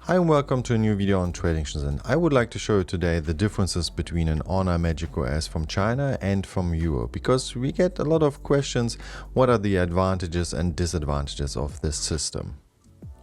Hi and welcome to a new video on Trading Shenzhen. I would like to show you today the differences between an Honor Magic OS from China and from Europe, because we get a lot of questions, what are the advantages and disadvantages of this system.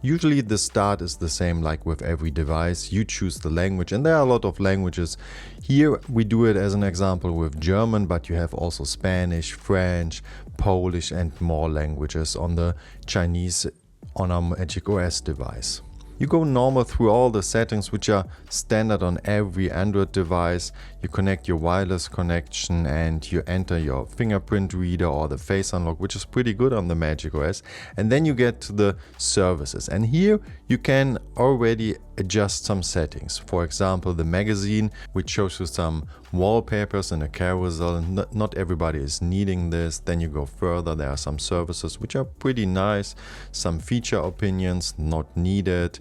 Usually the start is the same like with every device. You choose the language and there are a lot of languages. Here we do it as an example with German, but you have also Spanish, French, Polish and more languages on the Chinese Honor Magic OS device. You go normal through all the settings which are standard on every Android device. You connect your wireless connection and you enter your fingerprint reader or the face unlock, which is pretty good on the Magic OS. And then you get to the services. And here you can already adjust some settings. For example, the magazine, which shows you some wallpapers and a carousel. Not everybody is needing this. Then you go further. There are some services which are pretty nice. Some feature opinions not needed.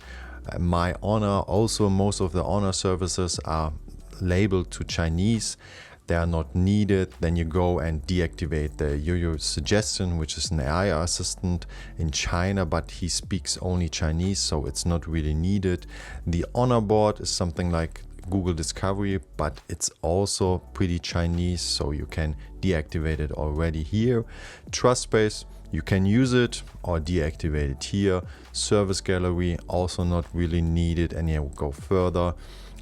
My Honor, also most of the Honor services are labeled to Chinese. They are not needed. Then you go and deactivate the Yo-Yo suggestion, which is an AI assistant in China, but he speaks only Chinese, so it's not really needed. The Honor board is something like Google Discovery, but it's also pretty Chinese, so you can deactivate it already here. TrustSpace, you can use it or deactivate it here. Service Gallery, also not really needed, and you go further.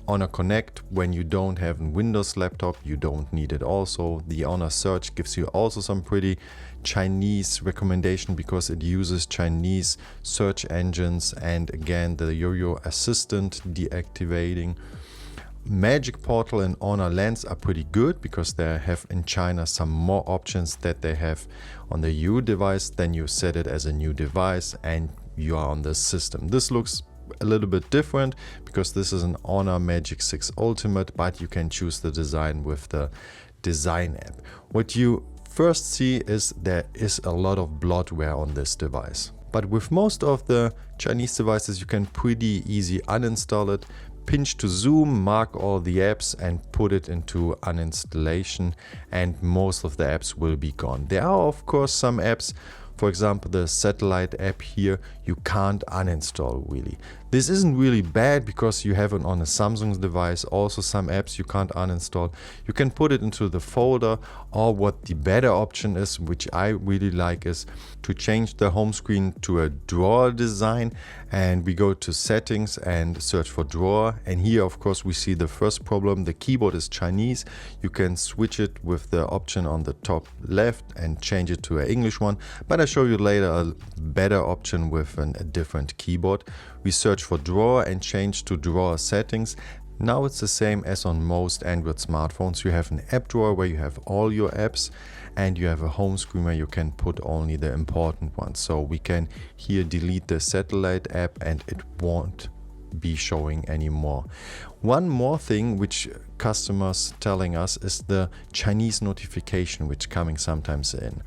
Honor Connect, when you don't have a Windows laptop, you don't need it also. The Honor Search gives you also some pretty Chinese recommendation because it uses Chinese search engines, and again the Yo-Yo assistant deactivating. Magic Portal and Honor Lens are pretty good because they have in China some more options that they have on the EU device. Then you set it as a new device and you are on the system. This looks a little bit different because this is an Honor Magic 6 Ultimate, but you can choose the design with the design app. What you first see is there is a lot of bloatware on this device. But with most of the Chinese devices, you can pretty easy uninstall it, pinch to zoom, mark all the apps and put it into uninstallation, and most of the apps will be gone. There are of course some apps, for example the satellite app here, you can't uninstall really. This isn't really bad because you have it on a Samsung device. Also some apps you can't uninstall. You can put it into the folder, or what the better option is, which I really like, is to change the home screen to a drawer design, and we go to settings and search for drawer, and here of course we see the first problem. The keyboard is Chinese. You can switch it with the option on the top left and change it to an English one, but I'll show you later a better option with a different keyboard. We search for drawer and change to drawer settings. Now it's the same as on most Android smartphones. You have an app drawer where you have all your apps, and you have a home screen where you can put only the important ones. So we can here delete the satellite app and it won't be showing anymore. One more thing which customers telling us is the Chinese notification which coming sometimes in.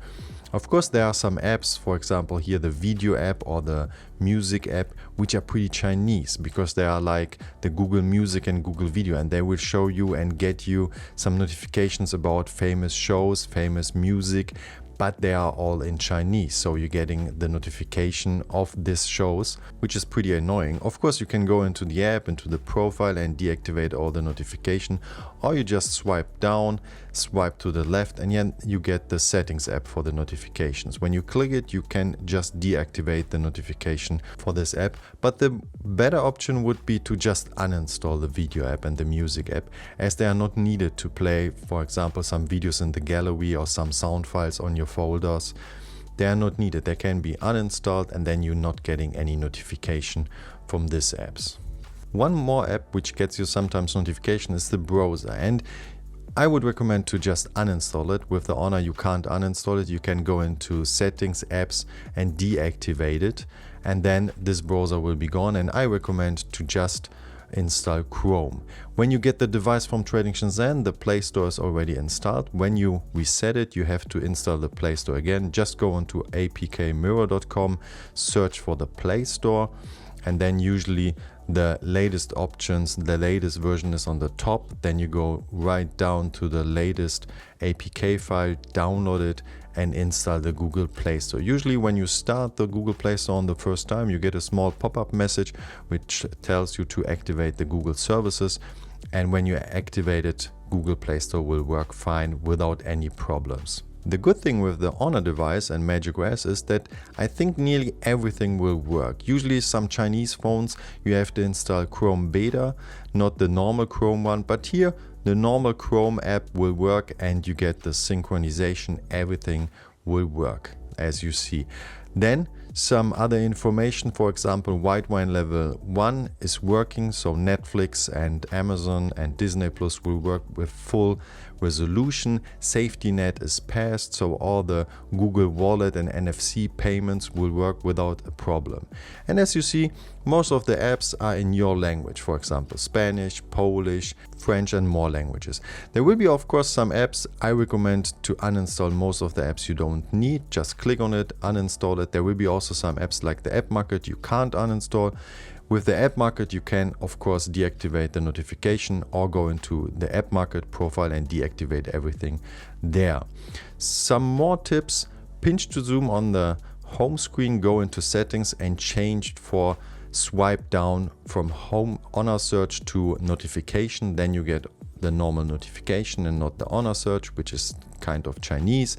Of course there are some apps, for example here the video app or the music app, which are pretty Chinese because they are like the Google Music and Google Video, and they will show you and get you some notifications about famous shows, famous music, but they are all in Chinese, so you're getting the notification of these shows, which is pretty annoying. Of course you can go into the app, into the profile and deactivate all the notification, or you just swipe down, swipe to the left, and then you get the settings app for the notifications. When you click it, you can just deactivate the notification for this app, but the better option would be to just uninstall the video app and the music app, as they are not needed to play, for example, some videos in the gallery or some sound files on your folders. They are not needed. They can be uninstalled and then you're not getting any notification from these apps. One more app which gets you sometimes notification is the browser, and I would recommend to just uninstall it. With the Honor you can't uninstall it. You can go into settings, apps and deactivate it, and then this browser will be gone, and I recommend to just install Chrome. When you get the device from Trading Shenzhen, the Play Store is already installed. When you reset it, you have to install the Play Store again. Just go onto apkmirror.com, search for the Play Store, and then usually the latest options, the latest version is on the top. Then you go right down to the latest APK file, download it, and install the Google Play Store. Usually when you start the Google Play Store on the first time, you get a small pop-up message which tells you to activate the Google services, and when you activate it, Google Play Store will work fine without any problems. The good thing with the Honor device and macOS is that I think nearly everything will work. Usually some Chinese phones you have to install Chrome Beta, not the normal Chrome one, but here the normal Chrome app will work and you get the synchronization, everything will work as you see. Then some other information, for example, White Wine Level 1 is working, so Netflix and Amazon and Disney Plus will work with full resolution. Safety net is passed, so all the Google Wallet and NFC payments will work without a problem. And as you see, most of the apps are in your language, for example, Spanish, Polish, French and more languages. There will be of course some apps I recommend to uninstall. Most of the apps you don't need, just click on it, uninstall it. There will be also some apps like the App Market you can't uninstall. With the App Market you can of course deactivate the notification or go into the App Market profile and deactivate everything there. Some more tips: pinch to zoom on the home screen, go into settings and change it for swipe down from home Honor search to notification. Then you get the normal notification and not the Honor search, which is kind of Chinese.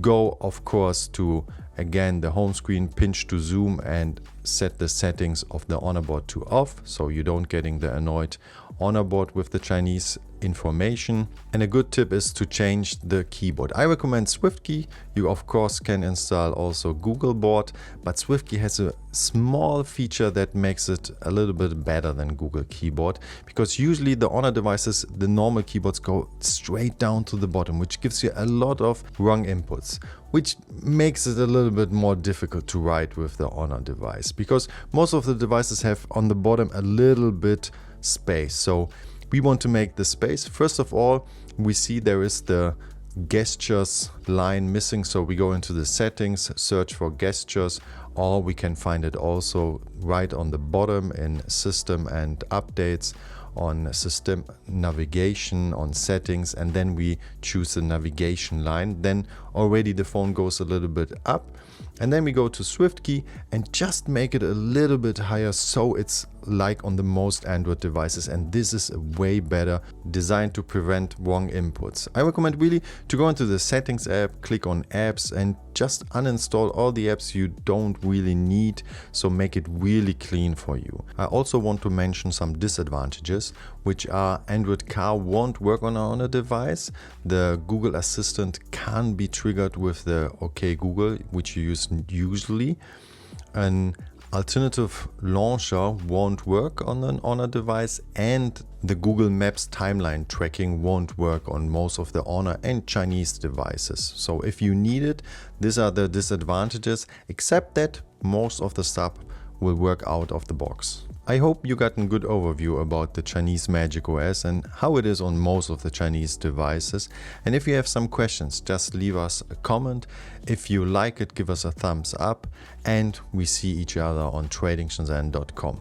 Go of course to again the home screen, pinch to zoom and set the settings of the Honor board to off, so you don't getting the annoyed Honor board with the Chinese information. And a good tip is to change the keyboard. I recommend SwiftKey. You of course can install also Google Board, but SwiftKey has a small feature that makes it a little bit better than Google Keyboard, because usually the Honor devices, the normal keyboards go straight down to the bottom, which gives you a lot of wrong inputs, which makes it a little bit more difficult to write with the Honor device, because most of the devices have on the bottom a little bit space. So we want to make the space. First of all, we see there is the gestures line missing, so we go into the settings, search for gestures, or we can find it also right on the bottom in system and updates, on system navigation, on settings, and then we choose the navigation line. Then already the phone goes a little bit up, and then we go to SwiftKey and just make it a little bit higher so it's like on the most Android devices, and this is way better, designed to prevent wrong inputs. I recommend really to go into the settings app, click on apps and just uninstall all the apps you don't really need, so make it really clean for you. I also want to mention some disadvantages, which are Android Car won't work on a device. The Google Assistant can be triggered with the OK Google, which you use usually. An alternative launcher won't work on a device, and the Google Maps timeline tracking won't work on most of the Honor and Chinese devices. So if you need it, these are the disadvantages, except that most of the stuff will work out of the box. I hope you got a good overview about the Chinese macOS and how it is on most of the Chinese devices. And if you have some questions, just leave us a comment. If you like it, give us a thumbs up, and we see each other on tradingshenzhen.com.